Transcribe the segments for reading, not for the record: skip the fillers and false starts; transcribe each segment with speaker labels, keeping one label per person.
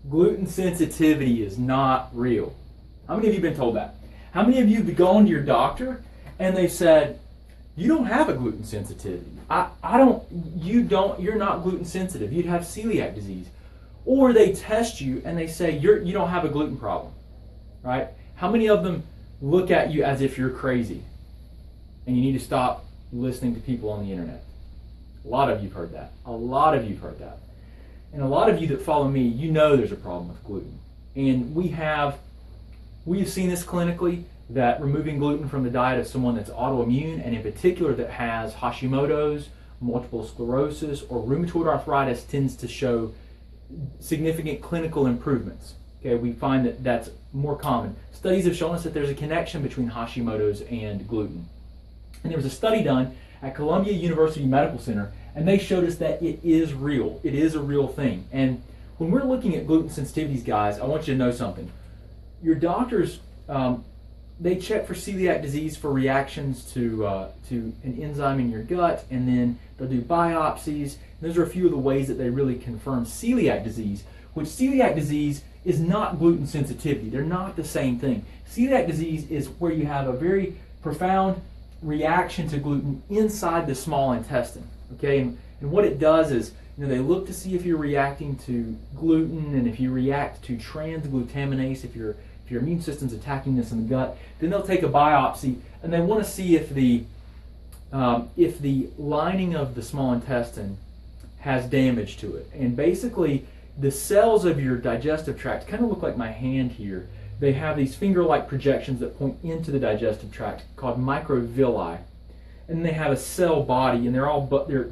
Speaker 1: gluten sensitivity is not real. How many of you have been told that? How many of you have gone to your doctor and they said, you don't have a gluten sensitivity. You're not gluten sensitive. You'd have celiac disease. Or they test you and they say, you don't have a gluten problem, right? How many of them look at you as if you're crazy and you need to stop listening to people on the internet? A lot of you have heard that. A lot of you have heard that. And a lot of you that follow me, you know there's a problem with gluten. And we've seen this clinically, that removing gluten from the diet of someone that's autoimmune, and in particular that has Hashimoto's, multiple sclerosis, or rheumatoid arthritis, tends to show significant clinical improvements. Okay, we find that that's more common. Studies have shown us that there's a connection between Hashimoto's and gluten. And there was a study done at Columbia University Medical Center, and they showed us that it is real. It is a real thing. And when we're looking at gluten sensitivities, guys, I want you to know something. Your doctors, they check for celiac disease for reactions to an enzyme in your gut, and then they'll do biopsies. And those are a few of the ways that they really confirm celiac disease, which celiac disease is not gluten sensitivity. They're not the same thing. Celiac disease is where you have a very profound reaction to gluten inside the small intestine. Okay, and what it does is, they look to see if you're reacting to gluten, and if you react to transglutaminase, if your immune system's attacking this in the gut. Then they'll take a biopsy, and they want to see if the lining of the small intestine has damage to it. And basically, the cells of your digestive tract kind of look like my hand here. They have these finger-like projections that point into the digestive tract called microvilli, and they have a cell body, and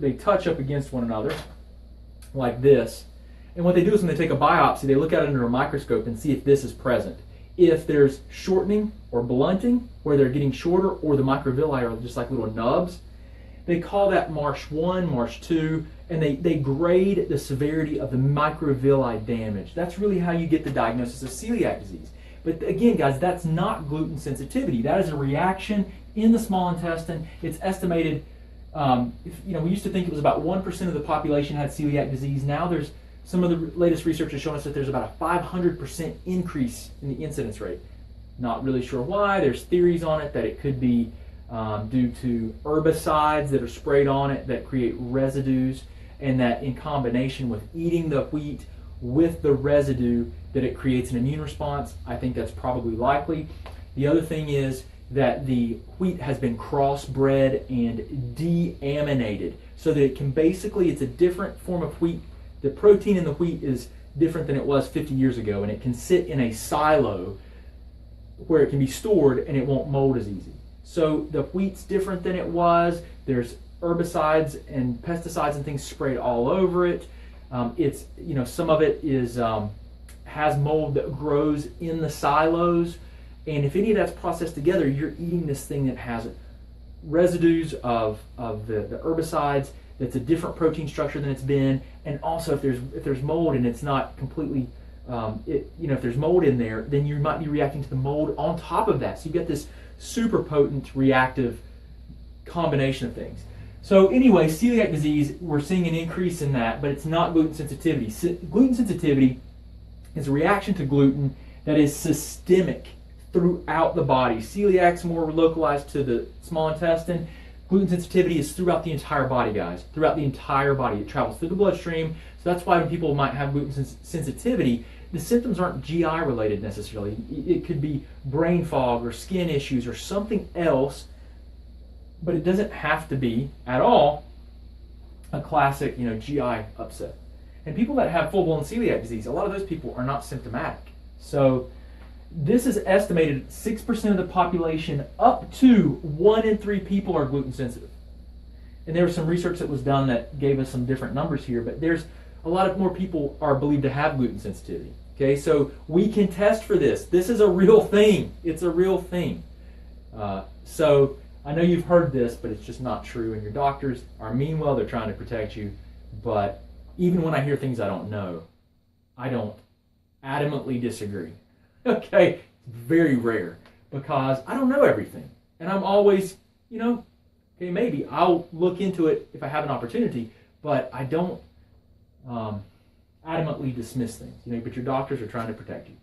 Speaker 1: they touch up against one another like this. And what they do is when they take a biopsy, they look at it under a microscope and see if this is present. If there's shortening or blunting, where they're getting shorter, or the microvilli are just like little nubs, they call that Marsh 1, Marsh 2, and they grade the severity of the microvilli damage. That's really how you get the diagnosis of celiac disease. But again, guys, that's not gluten sensitivity. That is a reaction in the small intestine. It's estimated, we used to think it was about 1% of the population had celiac disease. Now there's some of the latest research has shown us that there's about a 500% increase in the incidence rate. Not really sure why. There's theories on it that it could be due to herbicides that are sprayed on it that create residues, and that in combination with eating the wheat with the residue, that it creates an immune response. I think that's probably likely. The other thing is that the wheat has been crossbred and deaminated, so that it can basically, it's a different form of wheat. The protein in the wheat is different than it was 50 years ago, and it can sit in a silo where it can be stored and it won't mold as easy. So the wheat's different than it was. There's herbicides and pesticides and things sprayed all over it. Some of it is has mold that grows in the silos, and if any of that's processed together, you're eating this thing that has residues of the herbicides. That's a different protein structure than it's been, and also if there's mold and it's not completely, if there's mold in there, then you might be reacting to the mold on top of that. So you've got this super potent reactive combination of things. So anyway, celiac disease, we're seeing an increase in that, but it's not gluten sensitivity. Gluten sensitivity is a reaction to gluten that is systemic throughout the body. Celiac's more localized to the small intestine. Gluten sensitivity is throughout the entire body, guys. Throughout the entire body. It travels through the bloodstream. So that's why when people might have gluten sensitivity, the symptoms aren't GI related necessarily. It could be brain fog or skin issues or something else, but it doesn't have to be at all a classic, GI upset. And people that have full-blown celiac disease, a lot of those people are not symptomatic. So this is estimated 6% of the population, up to 1 in 3 people are gluten sensitive. And there was some research that was done that gave us some different numbers here, but there's a lot of more people are believed to have gluten sensitivity. Okay, so we can test for this. This is a real thing. It's a real thing. So I know you've heard this, but it's just not true. And your doctors are mean well. They're trying to protect you. But even when I hear things I don't know, I don't adamantly disagree. Okay, it's very rare because I don't know everything. And I'm always, okay, maybe I'll look into it if I have an opportunity, but I don't adamantly dismiss things, but your doctors are trying to protect you.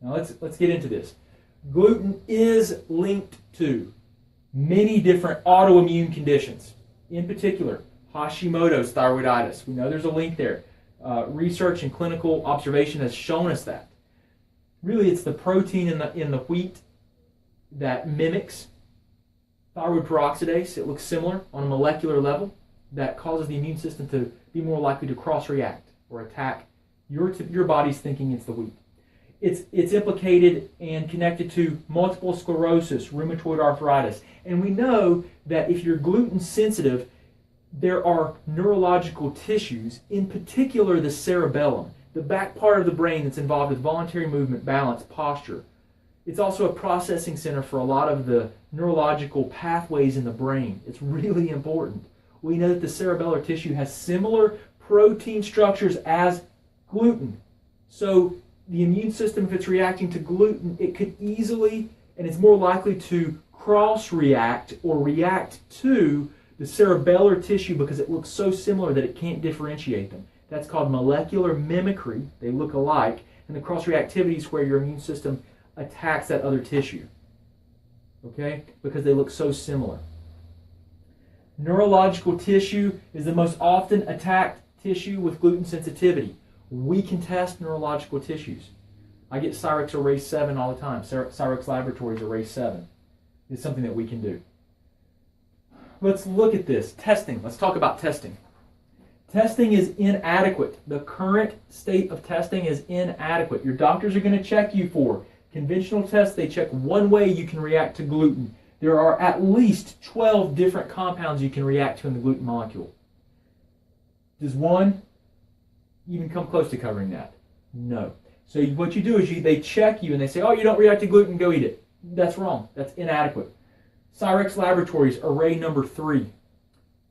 Speaker 1: Now let's get into this. Gluten is linked to many different autoimmune conditions. In particular, Hashimoto's thyroiditis. We know there's a link there. Research and clinical observation has shown us that. Really, it's the protein in the wheat that mimics thyroid peroxidase. It looks similar on a molecular level, that causes the immune system to be more likely to cross-react or attack your body's thinking it's the wheat. It's implicated and connected to multiple sclerosis, rheumatoid arthritis. And we know that if you're gluten sensitive, there are neurological tissues, in particular the cerebellum, the back part of the brain that's involved with voluntary movement, balance, posture. It's also a processing center for a lot of the neurological pathways in the brain. It's really important. We know that the cerebellar tissue has similar protein structures as gluten. So the immune system, if it's reacting to gluten, it could easily, and it's more likely to cross-react or react to the cerebellar tissue because it looks so similar that it can't differentiate them. That's called molecular mimicry. They look alike. And the cross-reactivity is where your immune system attacks that other tissue. Okay? Because they look so similar. Neurological tissue is the most often attacked tissue with gluten sensitivity. We can test neurological tissues. I get Celiac Array 7 all the time. Celiac Laboratories Array 7 is something that we can do. Let's look at this. Testing. Let's talk about testing. Testing is inadequate. The current state of testing is inadequate. Your doctors are going to check you for conventional tests. They check one way you can react to gluten. There are at least 12 different compounds you can react to in the gluten molecule. Does one even come close to covering that? No. So what you do is they check you and they say, oh, you don't react to gluten, go eat it. That's wrong. That's inadequate. Celiac Laboratories Array number 3.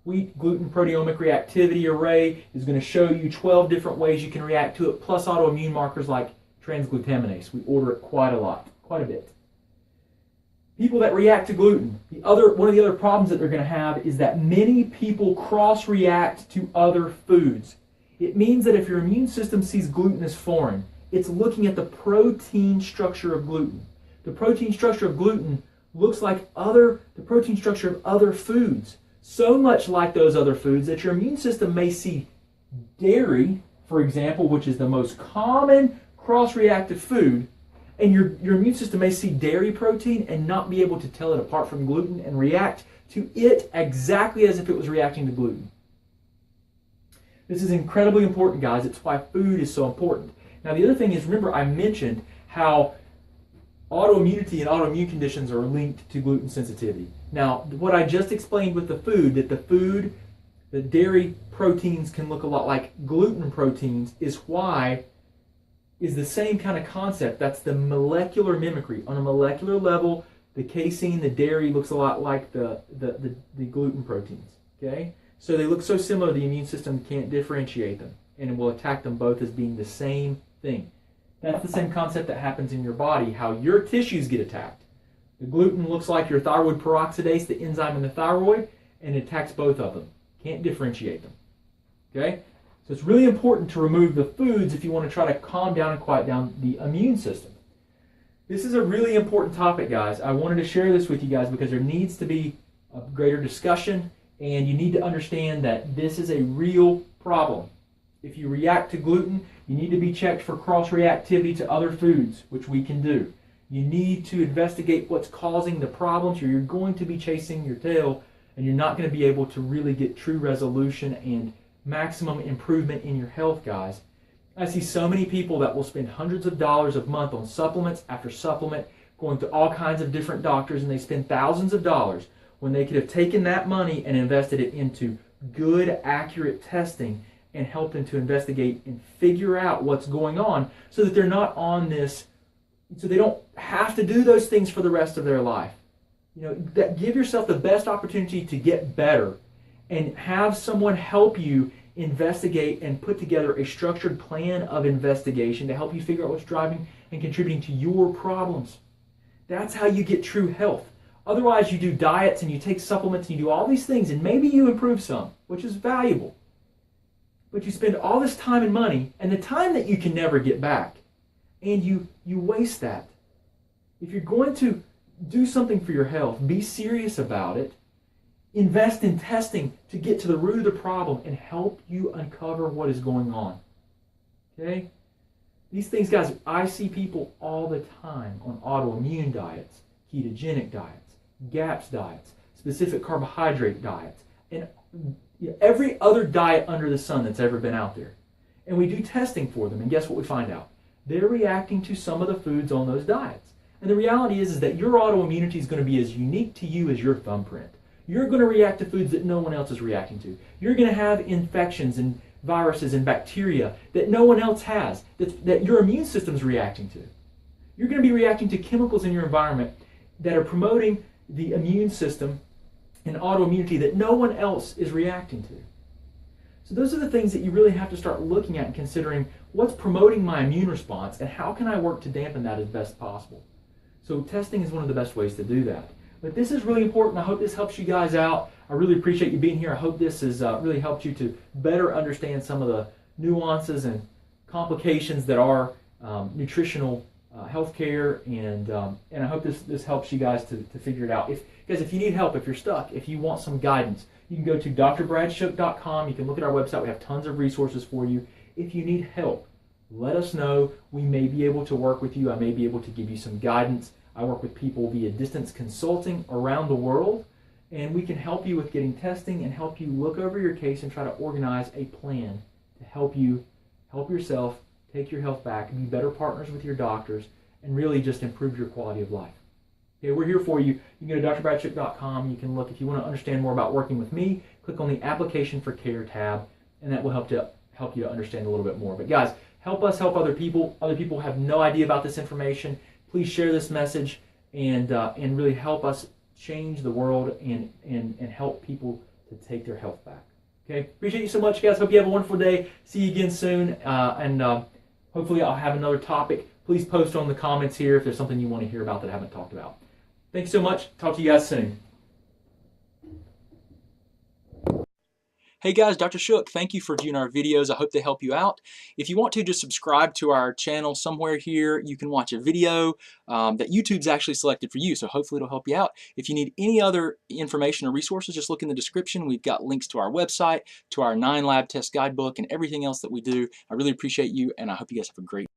Speaker 1: Wheat gluten proteomic reactivity array is going to show you 12 different ways you can react to it, plus autoimmune markers like transglutaminase. We order it quite a bit. People that react to gluten, one of the other problems that they're going to have is that many people cross-react to other foods. It means that if your immune system sees gluten as foreign, it's looking at the protein structure of gluten. The protein structure of gluten looks like the protein structure of other foods. So much like those other foods that your immune system may see dairy, for example, which is the most common cross-reactive food, and your immune system may see dairy protein and not be able to tell it apart from gluten and react to it exactly as if it was reacting to gluten. This is incredibly important, guys. It's why food is so important. Now, the other thing is, remember I mentioned how autoimmunity and autoimmune conditions are linked to gluten sensitivity. Now, what I just explained with the food, the dairy proteins can look a lot like gluten proteins, is the same kind of concept. That's the molecular mimicry. On a molecular level, the casein, the dairy, looks a lot like the gluten proteins. Okay? So they look so similar the immune system can't differentiate them, and it will attack them both as being the same thing. That's the same concept that happens in your body, how your tissues get attacked. The gluten looks like your thyroid peroxidase, the enzyme in the thyroid, and it attacks both of them. Can't differentiate them. Okay? So it's really important to remove the foods if you want to try to calm down and quiet down the immune system. This is a really important topic, guys. I wanted to share this with you guys because there needs to be a greater discussion, and you need to understand that this is a real problem. If you react to gluten, you need to be checked for cross-reactivity to other foods, which we can do. You need to investigate what's causing the problems, or you're going to be chasing your tail, and you're not going to be able to really get true resolution and maximum improvement in your health, guys. I see so many people that will spend hundreds of dollars a month on supplements after supplement, going to all kinds of different doctors, and they spend thousands of dollars when they could have taken that money and invested it into good, accurate testing and helped them to investigate and figure out what's going on so that they're not on this, so they don't have to do those things for the rest of their life. Give yourself the best opportunity to get better and have someone help you investigate and put together a structured plan of investigation to help you figure out what's driving and contributing to your problems. That's how you get true health. Otherwise, you do diets and you take supplements and you do all these things and maybe you improve some, which is valuable. but you spend all this time and money, and the time that you can never get back, and you waste that. If you're going to do something for your health, be serious about it. Invest in testing to get to the root of the problem and help you uncover what is going on. Okay? These things, guys, I see people all the time on autoimmune diets, ketogenic diets, GAPS diets, specific carbohydrate diets, and every other diet under the sun that's ever been out there. And we do testing for them, and guess what we find out? They're reacting to some of the foods on those diets. And the reality is that your autoimmunity is going to be as unique to you as your thumbprint. You're going to react to foods that no one else is reacting to. You're going to have infections and viruses and bacteria that no one else has, that your immune system is reacting to. You're going to be reacting to chemicals in your environment that are promoting the immune system and autoimmunity that no one else is reacting to. So those are the things that you really have to start looking at and considering what's promoting my immune response and how can I work to dampen that as best possible. So testing is one of the best ways to do that. But this is really important. I hope this helps you guys out. I really appreciate you being here. I hope this has really helped you to better understand some of the nuances and complications that are nutritional healthcare, and I hope this helps you guys to figure it out. If you need help, if you're stuck, if you want some guidance, you can go to drbradshuk.com. You can look at our website. We have tons of resources for you. If you need help, let us know. We may be able to work with you. I may be able to give you some guidance. I work with people via distance consulting around the world, and we can help you with getting testing and help you look over your case and try to organize a plan to help you help yourself, take your health back, be better partners with your doctors, and really just improve your quality of life. Okay, we're here for you. You can go to drbradshuk.com. You can look, if you want to understand more about working with me, click on the Application for Care tab, and that will help you to understand a little bit more. But guys, help us help other people. Other people have no idea about this information. Please share this message and really help us change the world and help people to take their health back. Okay, appreciate you so much, guys. Hope you have a wonderful day. See you again soon, and hopefully I'll have another topic. Please post on the comments here if there's something you want to hear about that I haven't talked about. Thanks so much. Talk to you guys soon. Hey guys, Dr. Shook, thank you for viewing our videos. I hope they help you out. If you want to, just subscribe to our channel somewhere here. You can watch a video that YouTube's actually selected for you, so hopefully it'll help you out. If you need any other information or resources, just look in the description. We've got links to our website, to our 9 lab test guidebook, and everything else that we do. I really appreciate you, and I hope you guys have a great